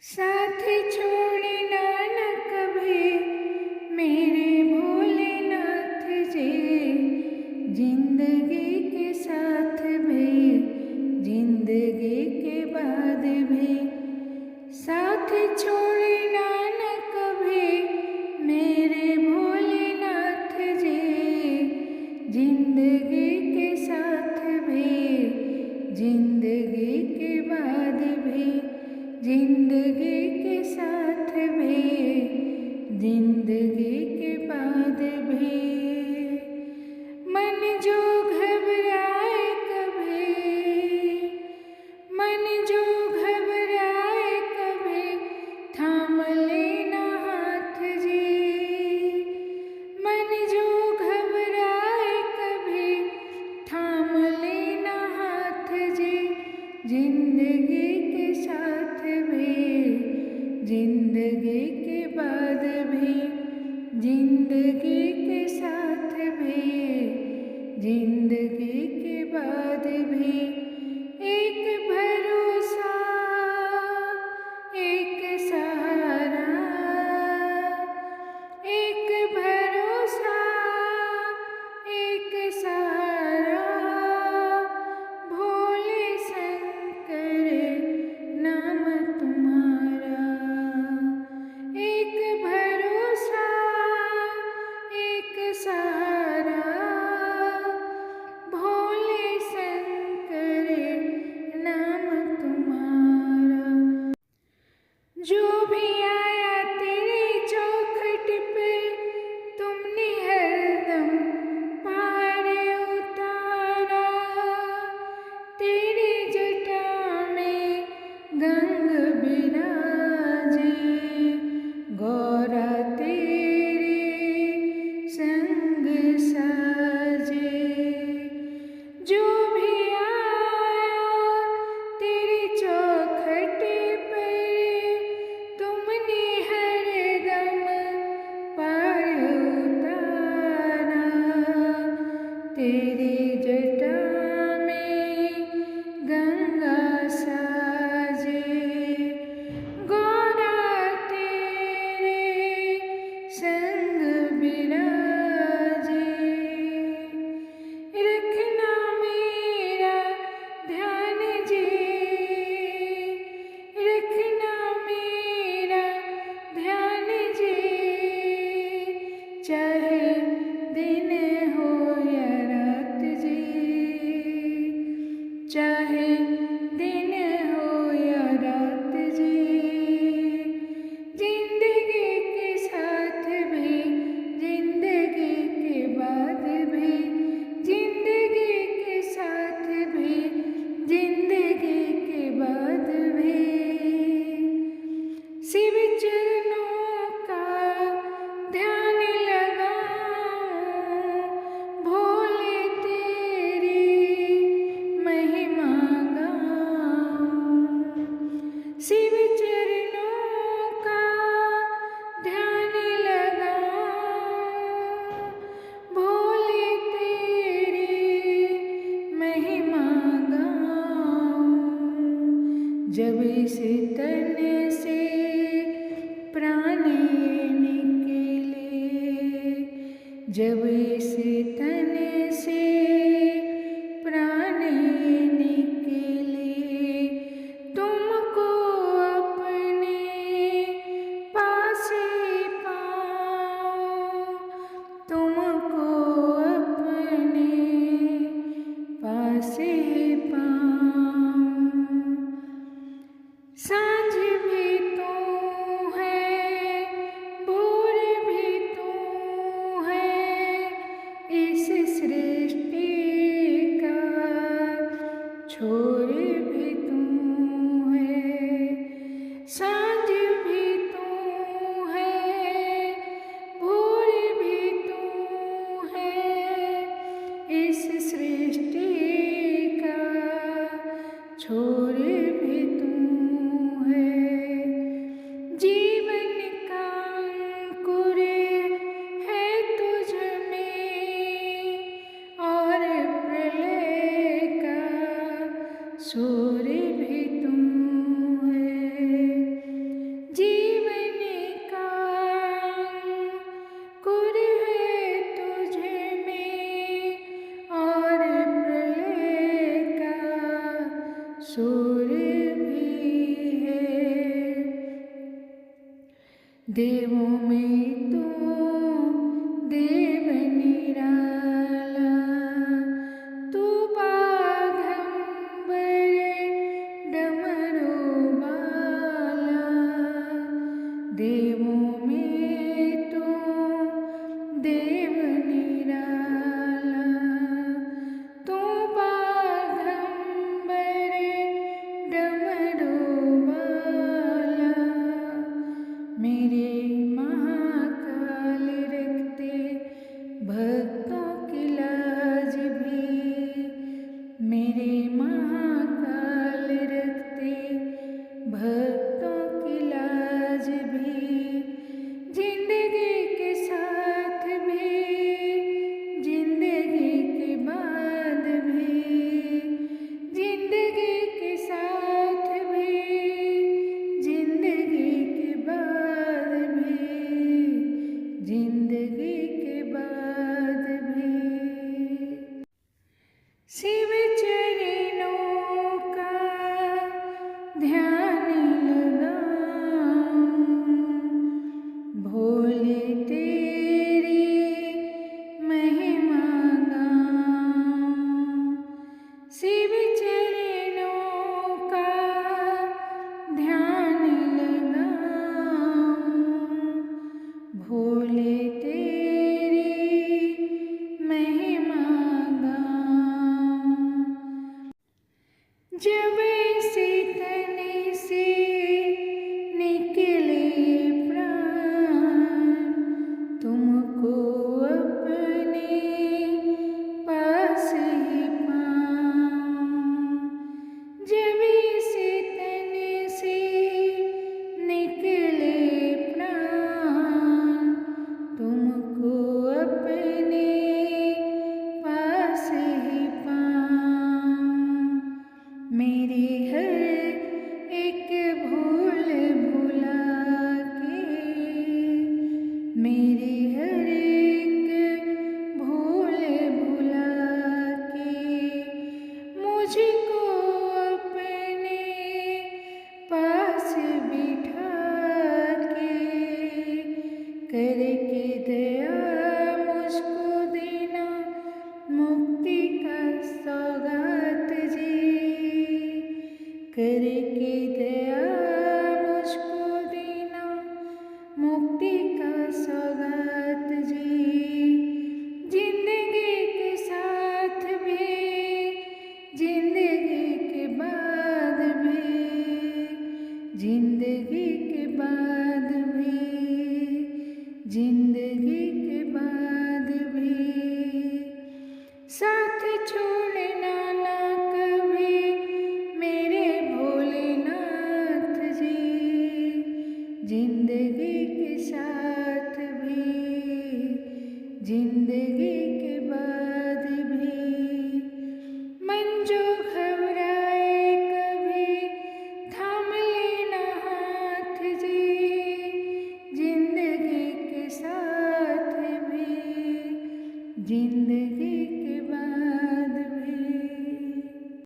साथ छोड़ना न कभी मेरे भोलेनाथ जी। जिंदगी के साथ भी, जिंदगी के बाद भी। साथ छोड़ना न कभी मेरे भोलेनाथ जी। जिंदगी के साथ भी, जिंदगी के बाद भी। जिंदगी के साथ भी, जिंदगी के बाद भी। मन जो घबराए कभी, मन जो घबराए कभी, थाम लेना हाथ जी। मन जो घबराए कभी, थाम लेना हाथ जी। जिंदगी के साथ भी, जिंदगी के बाद भी। जिंदगी के साथ भी, जिंदगी के बाद भी। एक भरोसा, एक सहारा, एक भरोसा, एक सहारा। भोले शंकर नाम तुम्हारा। एक भरोसा, एक सहारा। भोले शंकर नाम तुम्हारा। जो भी आया तेरे चौखट पे, तुमने हरदम पार उतारा। तेरी जटा में गंग बिराजे, गौरा तेरे संग साजे। जो भी आया तेरे चौखट पर, तुमने हरदम पार उतारा। तेरी जटा में गंगा साजे, गौरा तेरे संग बिराजे। रखना मेरा ध्यान जी, रखना मेरा ध्यान जी। चाहे दिन हो या रात जी, चाहे दिन हो या रात जी। जिंदगी के साथ भी, जिंदगी के बाद भी। जिंदगी के साथ भी, जिंदगी के बाद भी। शिव चरणों का ध्यान लगाऊं, भोले तेरी महिमा गाऊं। शिव चरणों का ध्यान लगाऊं, भोले तेरी महिमा गाऊं। जब इस तन से प्राण निकले, जब इस तन से प्राण निकले, तुमको अपने पास पाऊं, तुमको अपने पास पाऊं। सांझ भी तू है, भोर भी तू है, इस सृष्टि का छोर भी तू है। सांझ भी तू है, भोर भी तू है, इस सृष्टि का छोर भी तू है। जीवन का अंकुर है तुझ में, और प्रलय का सूर्य भी तू है। भी है। देवों में तू देव निराला, तू बाघंबर डमरू वाला। देवों में तू देव निराला, तू बाघंबर डमरू वाला। मेरे महाकाल रखते भक्तों की लाज भी, मेरे महाकाल रखते भक्तों की लाज भी। जिंदगी के साथ भी, जिंदगी के बाद भी, जिंदगी के साथ भी, जिंदगी के बाद भी, जिंदगी के बाद भी। शिव चरणों का ध्यान